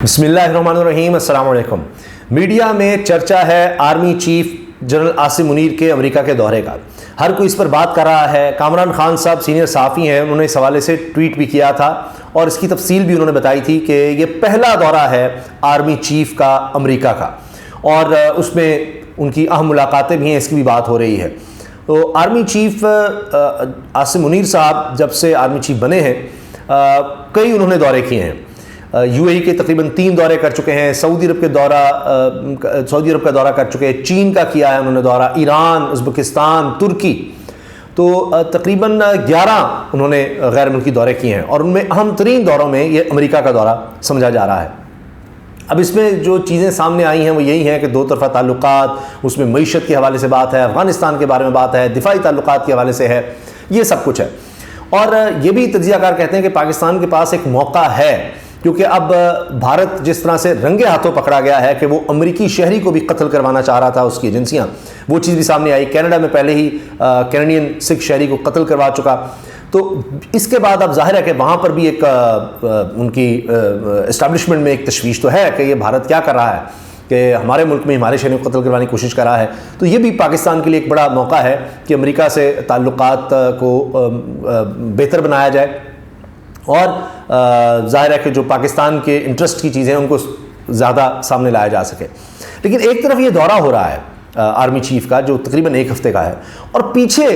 بسم اللہ الرحمن الرحیم۔ السلام علیکم۔ میڈیا میں چرچا ہے army chief general Asim Munir کے امریکہ کے دورے کا۔ ہر کوئی اس پر بات کر رہا ہے۔ کامران خان صاحب سینئر صحافی ہیں، انہوں نے اس حوالے سے ٹویٹ بھی کیا تھا اور اس کی تفصیل بھی انہوں نے بتائی تھی کہ یہ پہلا دورہ ہے آرمی چیف کا امریکہ کا، اور اس میں ان کی اہم ملاقاتیں بھی ہیں، اس کی بھی بات ہو رہی ہے۔ تو آرمی چیف عاصم منیر صاحب جب سے آرمی چیف بنے ہیں کئی انہوں نے دورے کیے ہیں۔ یو اے ای کے تقریباً 3 دورے کر چکے ہیں، سعودی عرب کا دورہ کر چکے ہیں، چین کا کیا ہے انہوں نے دورہ، ایران، ازبکستان، ترکی، تو تقریباً 11 انہوں نے غیر ملکی دورے کیے ہیں، اور ان میں اہم ترین دوروں میں یہ امریکہ کا دورہ سمجھا جا رہا ہے۔ اب اس میں جو چیزیں سامنے آئی ہیں وہ یہی ہیں کہ 2 طرفہ تعلقات، اس میں معیشت کے حوالے سے بات ہے، افغانستان کے بارے میں بات ہے، دفاعی تعلقات کے حوالے سے ہے، یہ سب کچھ ہے۔ اور یہ بھی تجزیہ کار کہتے ہیں کہ پاکستان کے پاس ایک موقع ہے، کیونکہ اب بھارت جس طرح سے رنگے ہاتھوں پکڑا گیا ہے کہ وہ امریکی شہری کو بھی قتل کروانا چاہ رہا تھا، اس کی ایجنسیاں، وہ چیز بھی سامنے آئی۔ کینیڈا میں پہلے ہی کینیڈین سکھ شہری کو قتل کروا چکا، تو اس کے بعد اب ظاہر ہے کہ وہاں پر بھی ایک ان کی اسٹیبلشمنٹ میں ایک تشویش تو ہے کہ یہ بھارت کیا کر رہا ہے کہ ہمارے ملک میں ہمارے شہریوں کو قتل کروانے کی کوشش کر رہا ہے۔ تو یہ بھی پاکستان کے لیے ایک بڑا موقع ہے کہ امریکہ سے تعلقات کو بہتر بنایا جائے، اور ظاہر ہے کہ جو پاکستان کے انٹرسٹ کی چیزیں ہیں ان کو زیادہ سامنے لایا جا سکے۔ لیکن ایک طرف یہ دورہ ہو رہا ہے آرمی چیف کا جو تقریباً 1 ہفتے کا ہے، اور پیچھے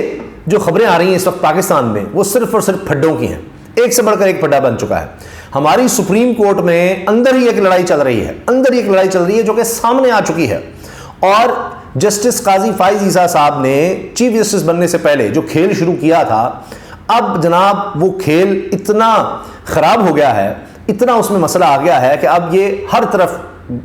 جو خبریں آ رہی ہیں اس وقت پاکستان میں وہ صرف اور صرف پھڈوں کی ہیں، ایک سے بڑھ کر ایک پھڈا بن چکا ہے۔ ہماری سپریم کورٹ میں اندر ہی ایک لڑائی چل رہی ہے، جو کہ سامنے آ چکی ہے، اور جسٹس قاضی فائز عیسیٰ صاحب نے چیف جسٹس بننے سے پہلے جو کھیل شروع کیا تھا، اب جناب وہ کھیل اتنا خراب ہو گیا ہے، اتنا اس میں مسئلہ آ گیا ہے کہ اب یہ ہر طرف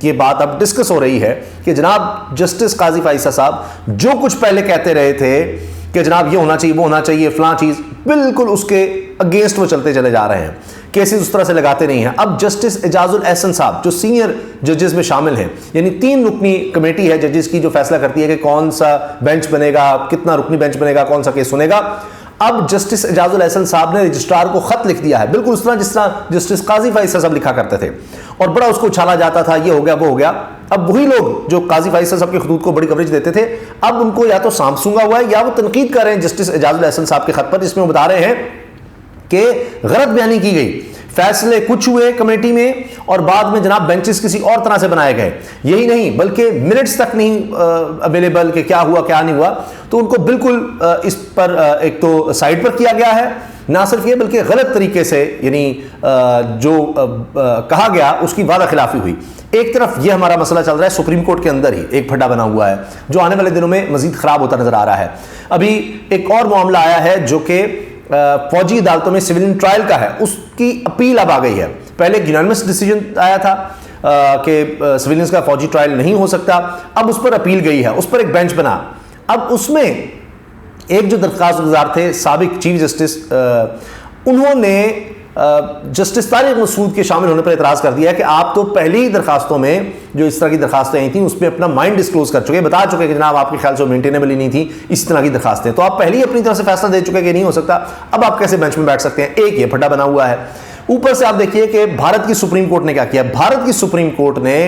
یہ بات اب ڈسکس ہو رہی ہے کہ جناب جسٹس قاضی فائز عیسیٰ صاحب جو کچھ پہلے کہتے رہے تھے کہ جناب یہ ہونا چاہیے، وہ ہونا چاہیے، فلاں چیز، بالکل اس کے اگینسٹ وہ چلتے چلے جا رہے ہیں، کیسز اس طرح سے لگاتے نہیں ہیں۔ اب جسٹس اعجاز الاحسن صاحب جو سینئر ججز میں شامل ہیں، یعنی 3 رکنی کمیٹی ہے ججز کی جو فیصلہ کرتی ہے کہ کون سا بینچ بنے گا، کتنا رکنی بینچ بنے گا، کون سا کیس سنے گا، اب جسٹس اعجاز الاحسن صاحب نے رجسٹرار کو خط لکھ دیا ہے، بالکل اس طرح جس طرح جسٹس قاضی فائز صاحب لکھا کرتے تھے، اور بڑا اس کو اچھالا جاتا تھا، یہ ہو گیا وہ ہو گیا۔ اب وہی لوگ جو قاضی فائز صاحب کے خطوط کو بڑی کوریج دیتے تھے، اب ان کو یا تو سانپ سونگا ہوا ہے یا وہ تنقید کر رہے ہیں جسٹس اعجاز الاحسن صاحب کے خط پر، جس میں وہ بتا رہے ہیں کہ غلط بیانی کی گئی، فیصلے کچھ ہوئے کمیٹی میں اور بعد میں جناب بینچز کسی اور طرح سے بنائے گئے، یہی نہیں بلکہ منٹس تک نہیں اویلیبل کہ کیا ہوا کیا نہیں ہوا، تو ان کو بالکل اس پر ایک تو سائڈ پر کیا گیا ہے، نہ صرف یہ بلکہ غلط طریقے سے، یعنی جو کہا گیا اس کی وعدہ خلافی ہوئی۔ ایک طرف یہ ہمارا مسئلہ چل رہا ہے سپریم کورٹ کے اندر ہی ایک پھڈا بنا ہوا ہے جو آنے والے دنوں میں مزید خراب ہوتا نظر آ رہا ہے۔ ابھی ایک اور معاملہ آیا ہے جو کہ فوجی عدالتوں میں سویلین ٹرائل کا ہے، اس کی اپیل اب آ گئی ہے۔ پہلے یونانیمس ڈیسیجن آیا تھا کہ سویلینز کا فوجی ٹرائل نہیں ہو سکتا، اب اس پر اپیل گئی ہے، اس پر ایک بینچ بنا۔ اب اس میں ایک جو درخواست گزار تھے سابق چیف جسٹس، انہوں نے جسٹس طارق مسعود کے شامل ہونے پر اعتراض کر دیا کہ آپ تو پہلی ہی درخواستوں میں جو اس طرح کی درخواستیں آئی تھیں اس میں اپنا مائنڈ ڈسکلوز کر چکے، بتا چکے کہ جناب آپ کے خیال سے مینٹینیبل ہی نہیں تھی اس طرح کی درخواستیں، تو آپ پہلے ہی اپنی طرف سے فیصلہ دے چکے کہ نہیں ہو سکتا، اب آپ کیسے بینچ میں بیٹھ سکتے ہیں؟ ایک یہ پھڈا بنا ہوا ہے۔ اوپر سے آپ دیکھیے کہ بھارت کی سپریم کورٹ نے کیا کیا۔ بھارت کی سپریم کورٹ نے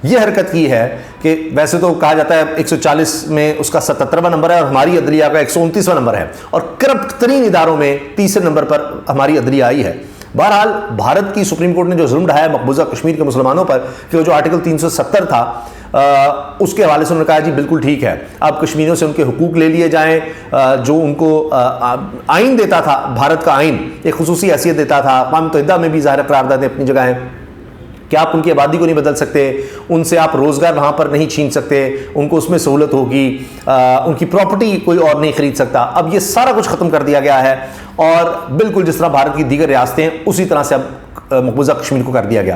یہ حرکت کی ہے کہ ویسے تو کہا جاتا ہے 140 میں اس کا 77واں نمبر ہے اور ہماری عدلیہ کا 129واں نمبر ہے، اور کرپٹ ترین اداروں میں تیسرے نمبر پر ہماری عدلیہ آئی ہے۔ بہرحال بھارت کی سپریم کورٹ نے جو ظلم ڈھایا مقبوضہ کشمیر کے مسلمانوں پر کہ وہ جو آرٹیکل 370 تھا اس کے حوالے سے انہوں نے کہا جی بالکل ٹھیک ہے، اب کشمیریوں سے ان کے حقوق لے لیے جائیں، جو ان کو آئین دیتا تھا، بھارت کا آئین ایک خصوصی حیثیت دیتا تھا، اقوام متحدہ میں بھی ظاہر قراردادیں اپنی جگہ ہیں کہ آپ ان کی آبادی کو نہیں بدل سکتے، ان سے آپ روزگار وہاں پر نہیں چھین سکتے، ان کو اس میں سہولت ہوگی، ان کی پراپرٹی کوئی اور نہیں خرید سکتا۔ اب یہ سارا کچھ ختم کر دیا گیا ہے، اور بالکل جس طرح بھارت کی دیگر ریاستیں اسی طرح سے اب مقبوضہ کشمیر کو کر دیا گیا۔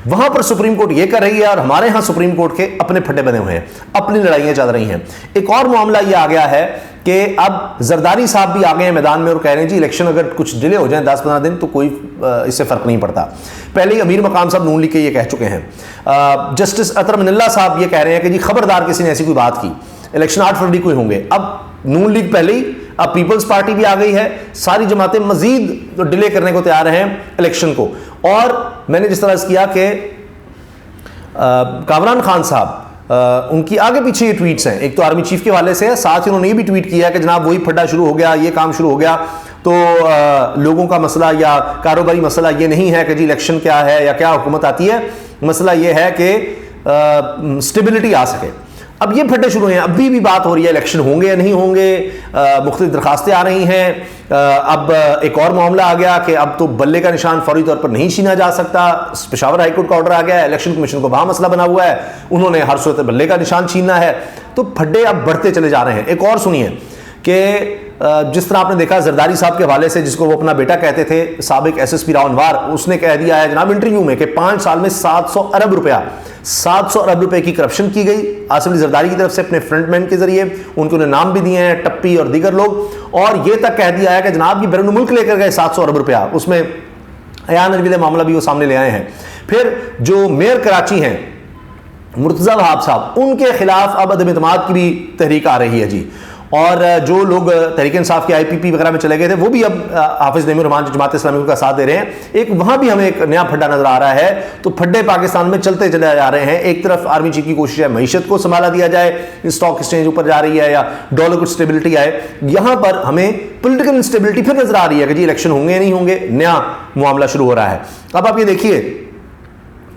وہاں پر سپریم کورٹ یہ کر رہی ہے، اور ہمارے ہاں سپریم کورٹ کے اپنے پھڈے بنے ہوئے ہیں، اپنی لڑائیاں چل رہی ہیں۔ ایک اور معاملہ یہ آ گیا ہے کہ اب زرداری صاحب بھی آ گئے ہیں میدان میں اور کہہ رہے ہیں جی الیکشن اگر کچھ ڈیلے ہو جائیں 10-15 دن تو کوئی اس سے فرق نہیں پڑتا۔ پہلے ہی امیر مقام صاحب نون لیگ کے یہ کہہ چکے ہیں۔ جسٹس اطہر من اللہ صاحب یہ کہہ رہے ہیں کہ جی خبردار کسی نے ایسی کوئی بات کی، الیکشن 8 فروری کو ہی ہوں گے۔ اب نون لیگ پہلے ہی، اب پیپلز پارٹی بھی آ گئی ہے، ساری جماعتیں مزید ڈیلے کرنے کو تیار ہیں الیکشن کو۔ اور میں نے جس طرح کیا کہ کامران خان صاحب ان کی آگے پیچھے یہ ٹویٹس ہیں. ایک تو آرمی چیف کے حوالے سے ہے, ساتھ ہی انہوں نے یہ بھی ٹویٹ کیا ہے کہ جناب وہی پھڈا شروع ہو گیا, یہ کام شروع ہو گیا. تو لوگوں کا مسئلہ یا کاروباری مسئلہ یہ نہیں ہے کہ جی الیکشن کیا ہے یا کیا حکومت آتی ہے, مسئلہ یہ ہے کہ سٹیبلٹی آ سکے. اب یہ پھڈے شروع ہیں, ابھی بھی بات ہو رہی ہے الیکشن ہوں گے یا نہیں ہوں گے, مختلف درخواستیں آ رہی ہیں. اب ایک اور معاملہ آ گیا کہ اب تو بلے کا نشان فوری طور پر نہیں چھینا جا سکتا. پشاور ہائی کورٹ کا آرڈر آ گیا ہے, الیکشن کمیشن کو وہاں مسئلہ بنا ہوا ہے, انہوں نے ہر صورت بلے کا نشان چھیننا ہے. تو پھڈے اب بڑھتے چلے جا رہے ہیں. ایک اور سنیے کہ جس طرح آپ نے دیکھا زرداری صاحب کے حوالے سے, جس کو وہ اپنا بیٹا کہتے تھے, سابق ایس ایس پی راؤ انوار, اس نے کہہ دیا ہے جناب انٹرویو میں کہ 5 سال میں 700 ارب روپے کی کرپشن کی گئی عاصم علی زرداری کی طرف سے اپنے فرنٹ مین کے ذریعے. ان کو نام بھی دیے ہیں, ٹپی اور دیگر لوگ, اور یہ تک کہہ دیا ہے کہ جناب یہ بیرون ملک لے کر گئے 700 ارب روپیہ. اس میں ایان الویل معاملہ بھی وہ سامنے لے آئے ہیں. پھر جو میئر کراچی ہیں مرتضی وہاب صاحب, ان کے خلاف اب عدم اعتماد کی بھی تحریک آ رہی ہے جی. اور جو لوگ تحریک انصاف کے IPP وغیرہ میں چلے گئے تھے وہ بھی اب حافظ نعیم الرحمان جو جماعت اسلامی کا ساتھ دے رہے ہیں. ایک وہاں بھی ہمیں ایک نیا پھڈا نظر آ رہا ہے. تو پھڈے پاکستان میں چلتے چلے جا رہے ہیں. ایک طرف آرمی چیف کی کوشش ہے معیشت کو سنبھالا دیا جائے, اسٹاک ایکسچینج اوپر جا رہی ہے یا ڈالر کو اسٹیبلٹی آئے. یہاں پر ہمیں پولیٹیکل انسٹیبلٹی پھر نظر آ رہی ہے کہ جی الیکشن ہوں گے یا نہیں ہوں گے, نیا معاملہ شروع ہو رہا ہے. اب آپ یہ دیکھیے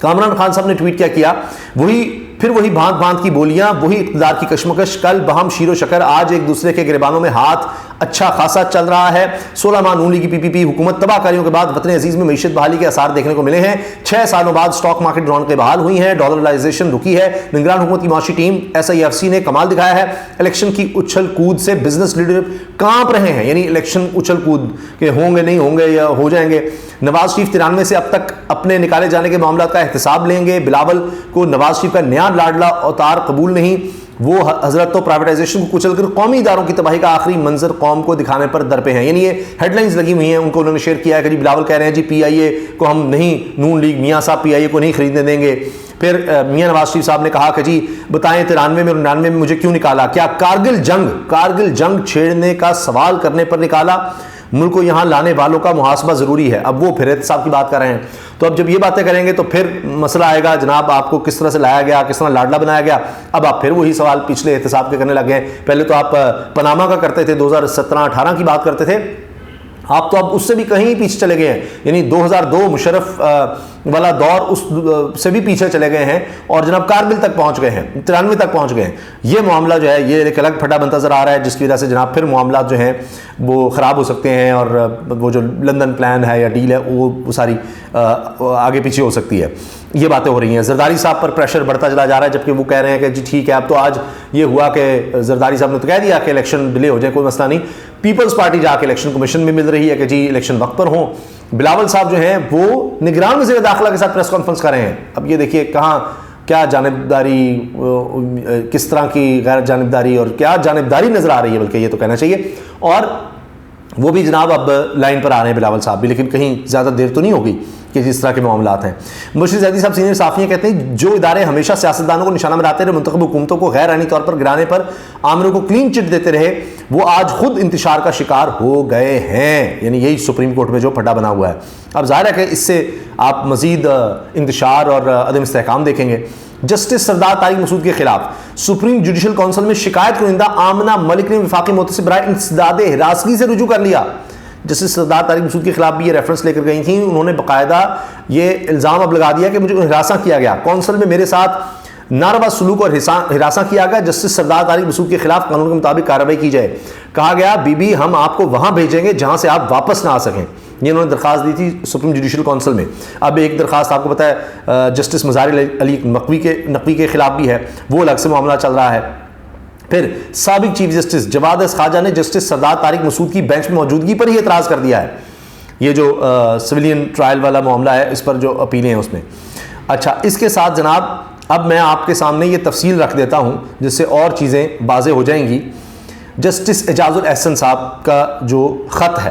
کامران خان صاحب نے ٹویٹ کیا, وہی بھانت بھانت کی بولیاں, وہی اقتدار کی کشمکش, کل بہم شیر و شکر, آج ایک دوسرے کے گریبانوں میں ہاتھ اچھا خاصا چل رہا ہے. 16 ماہ نون لیگ کی PPP حکومت تباہ کاریوں کے بعد وطن عزیز میں معیشت بحالی کے آثار دیکھنے کو ملے ہیں. 6 سالوں بعد سٹاک مارکیٹ رونقیں بحال ہوئی ہیں, ڈالرائزیشن رکی ہے. نگران حکومت کی معاشی ٹیم SIFC نے کمال دکھایا ہے. الیکشن کی اچھل کود سے بزنس لیڈر کانپ رہے ہیں, یعنی الیکشن اچھل کود کہ ہوں گے نہیں ہوں گے یا ہو جائیں گے. نواز شریف 93 سے اب تک اپنے نکالے جانے کے معاملات کا احتساب لیں گے. بلاول کو نواز شریف کا نیا لاڈلا اوتار قبول نہیں. وہ حضرت تو پرائیویٹائزیشن کو کچل کر قومی اداروں کی تباہی کا آخری منظر قوم کو دکھانے پر درپے ہیں. یعنی یہ ہیڈ لائنز لگی ہوئی ہیں, ان کو انہوں نے شیئر کیا ہے کہ جی بلاول کہہ رہے ہیں جی PIA کو ہم نہیں, نون لیگ میاں صاحب PIA کو نہیں خریدنے دیں گے. پھر میاں نواز شریف صاحب نے کہا کہ جی بتائیں 93 میں اور 99 میں مجھے کیوں نکالا, کیا کارگل جنگ چھیڑنے کا سوال کرنے پر نکالا, ملک کو یہاں لانے والوں کا محاسبہ ضروری ہے. اب وہ پھر احتساب کی بات کر رہے ہیں. تو اب جب یہ باتیں کریں گے تو پھر مسئلہ آئے گا جناب آپ کو کس طرح سے لایا گیا, کس طرح لاڈلا بنایا گیا. اب آپ پھر وہی سوال پچھلے احتساب کے کرنے لگے ہیں. پہلے تو آپ پاناما کا کرتے تھے, 2017-18 کی بات کرتے تھے, آپ تو اب اس سے بھی کہیں پیچھے چلے گئے ہیں. یعنی 2002 مشرف والا دور, اس سے بھی پیچھے چلے گئے ہیں اور جناب کارگل تک پہنچ گئے ہیں, 93 تک پہنچ گئے ہیں. یہ معاملہ جو ہے یہ ایک الگ پھڈا بنتا نظر آ رہا ہے, جس کی وجہ سے جناب پھر معاملات جو ہیں وہ خراب ہو سکتے ہیں, اور وہ جو لندن پلان ہے یا ڈیل ہے وہ ساری آگے پیچھے ہو سکتی ہے. یہ باتیں ہو رہی ہیں. زرداری صاحب پر پریشر بڑھتا چلا جا رہا ہے, جبکہ وہ کہہ رہے ہیں کہ جی ٹھیک ہے. اب تو آج یہ ہوا کہ زرداری صاحب نے تو کہہ دیا کہ الیکشن ڈیلے ہو جائے, کوئی مسئلہ نہیں. پیپلز پارٹی جا کے الیکشن کمیشن میں مل رہی ہے کہ جی الیکشن وقت پر ہوں. بلاول صاحب جو ہیں وہ نگران وزیر داخلہ کے ساتھ پریس کانفرنس کر رہے ہیں. اب یہ دیکھیے کہاں کیا جانبداری, کس طرح کی غیر جانبداری اور کیا جانبداری نظر آ رہی ہے, بلکہ یہ تو کہنا چاہیے. اور وہ بھی جناب اب لائن پر آ رہے ہیں بلاول صاحب بھی, لیکن کہیں زیادہ دیر تو نہیں ہوگی کہ جس طرح کے معاملات ہیں. مشیر زیدی صاحب سینئر صحافی ہیں, کہتے ہیں جو ادارے ہمیشہ سیاستدانوں کو نشانہ بناتے رہے, منتخب حکومتوں کو غیر آئینی طور پر گرانے پر عامروں کو کلین چٹ دیتے رہے, وہ آج خود انتشار کا شکار ہو گئے ہیں. یعنی یہی سپریم کورٹ میں جو پھڈا بنا ہوا ہے. اب ظاہر ہے کہ اس سے آپ مزید انتشار اور عدم استحکام دیکھیں گے. جسٹس سردار طارق مسعود کے خلاف سپریم جوڈیشل کونسل میں شکایت کنندہ آمنہ ملک نے وفاقی محتسب برائے انسداد ہراسگی سے رجوع کر لیا. جسٹس سردار طارق مسعود کے خلاف بھی یہ ریفرنس لے کر گئی تھیں. انہوں نے باقاعدہ یہ الزام اب لگا دیا کہ مجھے ہراساں کیا گیا, کونسل میں میرے ساتھ ناروا سلوک اور ہراساں کیا گیا. جسٹس سردار طارق مسعود کے خلاف قانون کے مطابق کارروائی کی جائے. کہا گیا بی ہم آپ کو وہاں بھیجیں گے جہاں سے آپ واپس نہ آ سکیں. یہ انہوں نے درخواست دی تھی سپریم جوڈیشل کونسل میں. اب ایک درخواست آپ کو پتہ ہے جسٹس مظاہر علی نقوی کے خلاف بھی ہے, وہ الگ سے معاملہ چل رہا ہے. پھر سابق چیف جسٹس جواد خواجہ نے جسٹس سردار طارق مسعود کی بینچ میں موجودگی پر ہی اعتراض کر دیا ہے. یہ جو سویلین ٹرائل والا معاملہ ہے اس پر جو اپیلیں ہیں اس میں. اچھا, اس کے ساتھ جناب اب میں آپ کے سامنے یہ تفصیل رکھ دیتا ہوں جس سے اور چیزیں واضح ہو جائیں گی. جسٹس اعجاز الاحسن صاحب کا جو خط ہے